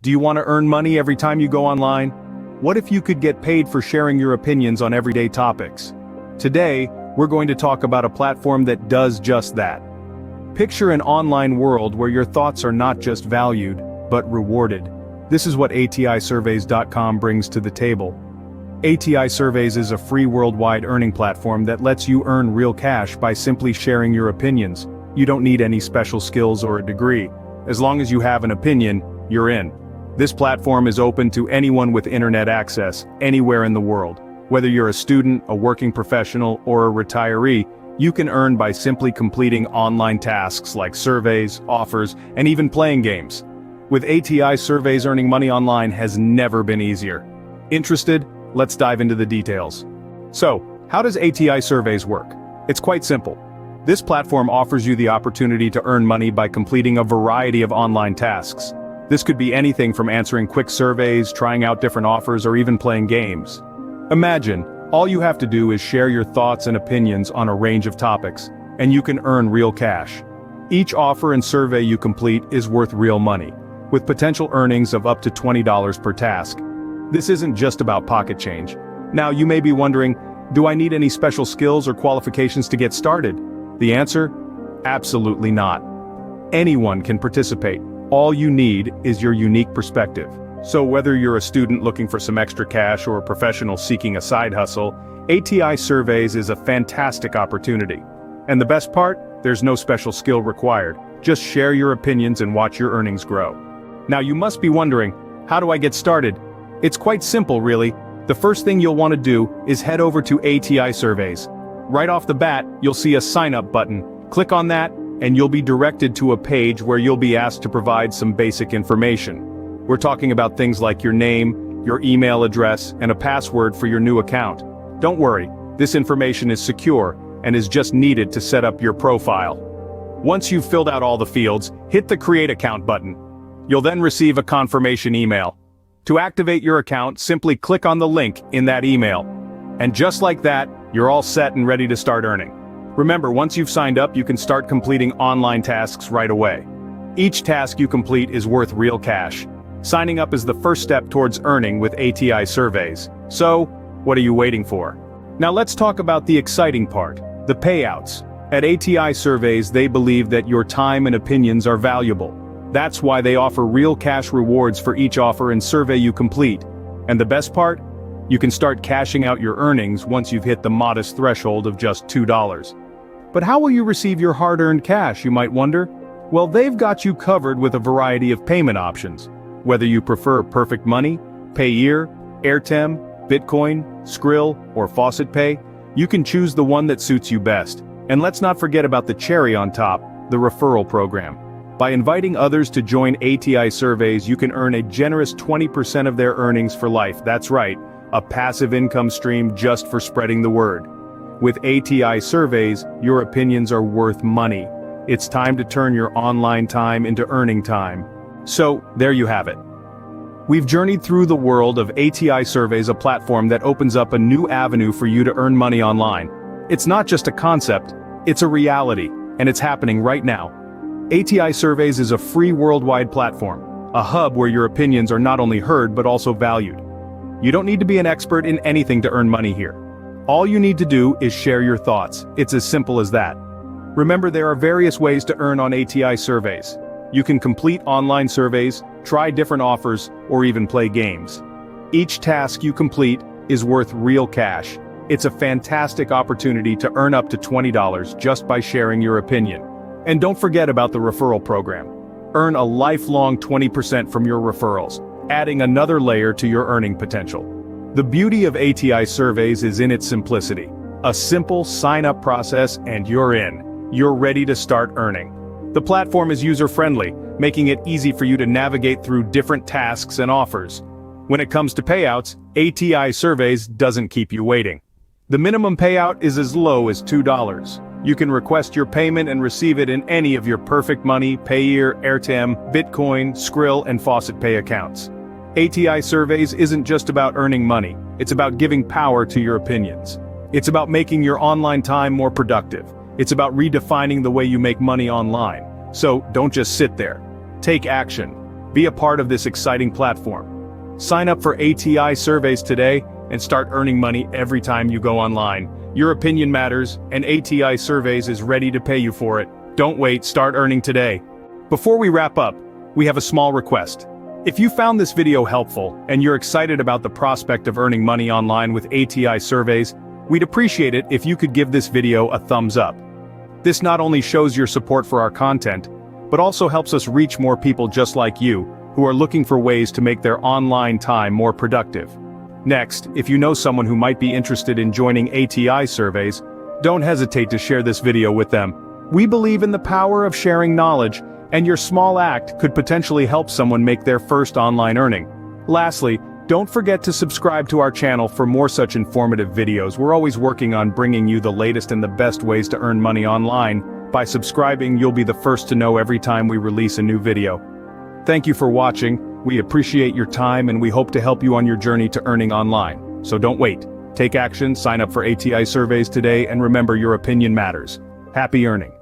Do you want to earn money every time you go online? What if you could get paid for sharing your opinions on everyday topics? Today, we're going to talk about a platform that does just that. Picture an online world where your thoughts are not just valued, but rewarded. This is what ATIsurveys.com brings to the table. ATI Surveys is a free worldwide earning platform that lets you earn real cash by simply sharing your opinions. You don't need any special skills or a degree. As long as you have an opinion, you're in. This platform is open to anyone with internet access, anywhere in the world. Whether you're a student, a working professional, or a retiree, you can earn by simply completing online tasks like surveys, offers, and even playing games. With ATI Surveys, earning money online has never been easier. Interested? Let's dive into the details. So, how does ATI Surveys work? It's quite simple. This platform offers you the opportunity to earn money by completing a variety of online tasks. This could be anything from answering quick surveys, trying out different offers, or even playing games. Imagine, all you have to do is share your thoughts and opinions on a range of topics, and you can earn real cash. Each offer and survey you complete is worth real money, with potential earnings of up to $20 per task. This isn't just about pocket change. Now you may be wondering, do I need any special skills or qualifications to get started? The answer? Absolutely not. Anyone can participate. All you need is your unique perspective. So whether you're a student looking for some extra cash or a professional seeking a side hustle, ATI Surveys is a fantastic opportunity. And the best part? There's no special skill required. Just share your opinions and watch your earnings grow. Now you must be wondering, how do I get started? It's quite simple, really. The first thing you'll want to do is head over to ATI Surveys. Right off the bat, you'll see a sign up button. Click on that, and you'll be directed to a page where you'll be asked to provide some basic information. We're talking about things like your name, your email address, and a password for your new account. Don't worry, this information is secure and is just needed to set up your profile. Once you've filled out all the fields, hit the Create Account button. You'll then receive a confirmation email. To activate your account, simply click on the link in that email. And just like that, you're all set and ready to start earning. Remember, once you've signed up, you can start completing online tasks right away. Each task you complete is worth real cash. Signing up is the first step towards earning with ATI Surveys. So, what are you waiting for? Now let's talk about the exciting part, the payouts. At ATI Surveys, they believe that your time and opinions are valuable. That's why they offer real cash rewards for each offer and survey you complete. And the best part? You can start cashing out your earnings once you've hit the modest threshold of just $2. But how will you receive your hard-earned cash, you might wonder? Well, they've got you covered with a variety of payment options. Whether you prefer Perfect Money, Payeer, Airtem, Bitcoin, Skrill, or Faucet Pay, you can choose the one that suits you best. And let's not forget about the cherry on top, the referral program. By inviting others to join ATI Surveys, you can earn a generous 20% of their earnings for life. That's right, a passive income stream just for spreading the word. With ATI Surveys, your opinions are worth money. It's time to turn your online time into earning time. So, there you have it. We've journeyed through the world of ATI Surveys, a platform that opens up a new avenue for you to earn money online. It's not just a concept, it's a reality, and it's happening right now. ATI Surveys is a free worldwide platform, a hub where your opinions are not only heard but also valued. You don't need to be an expert in anything to earn money here. All you need to do is share your thoughts. It's as simple as that. Remember, there are various ways to earn on ATI Surveys. You can complete online surveys, try different offers, or even play games. Each task you complete is worth real cash. It's a fantastic opportunity to earn up to $20 just by sharing your opinion. And don't forget about the referral program. Earn a lifelong 20% from your referrals, adding another layer to your earning potential. The beauty of ATI Surveys is in its simplicity. A simple sign-up process and you're in. You're ready to start earning. The platform is user-friendly, making it easy for you to navigate through different tasks and offers. When it comes to payouts, ATI Surveys doesn't keep you waiting. The minimum payout is as low as $2. You can request your payment and receive it in any of your Perfect Money, Payeer, Airtem, Bitcoin, Skrill, and Faucet Pay accounts. ATI Surveys isn't just about earning money, it's about giving power to your opinions. It's about making your online time more productive. It's about redefining the way you make money online. So, don't just sit there. Take action. Be a part of this exciting platform. Sign up for ATI surveys today and start earning money every time you go online. Your opinion matters, and ATI Surveys is ready to pay you for it. Don't wait, start earning today. Before we wrap up, we have a small request. If you found this video helpful, and you're excited about the prospect of earning money online with ATI Surveys, we'd appreciate it if you could give this video a thumbs up. This not only shows your support for our content, but also helps us reach more people just like you, who are looking for ways to make their online time more productive. Next, if you know someone who might be interested in joining ATI Surveys, don't hesitate to share this video with them. We believe in the power of sharing knowledge, and your small act could potentially help someone make their first online earning. Lastly, don't forget to subscribe to our channel for more such informative videos. We're always working on bringing you the latest and the best ways to earn money online. By subscribing, you'll be the first to know every time we release a new video. Thank you for watching. We appreciate your time, and we hope to help you on your journey to earning online. So don't wait. Take action, sign up for ATI Surveys today, and remember, your opinion matters. Happy earning.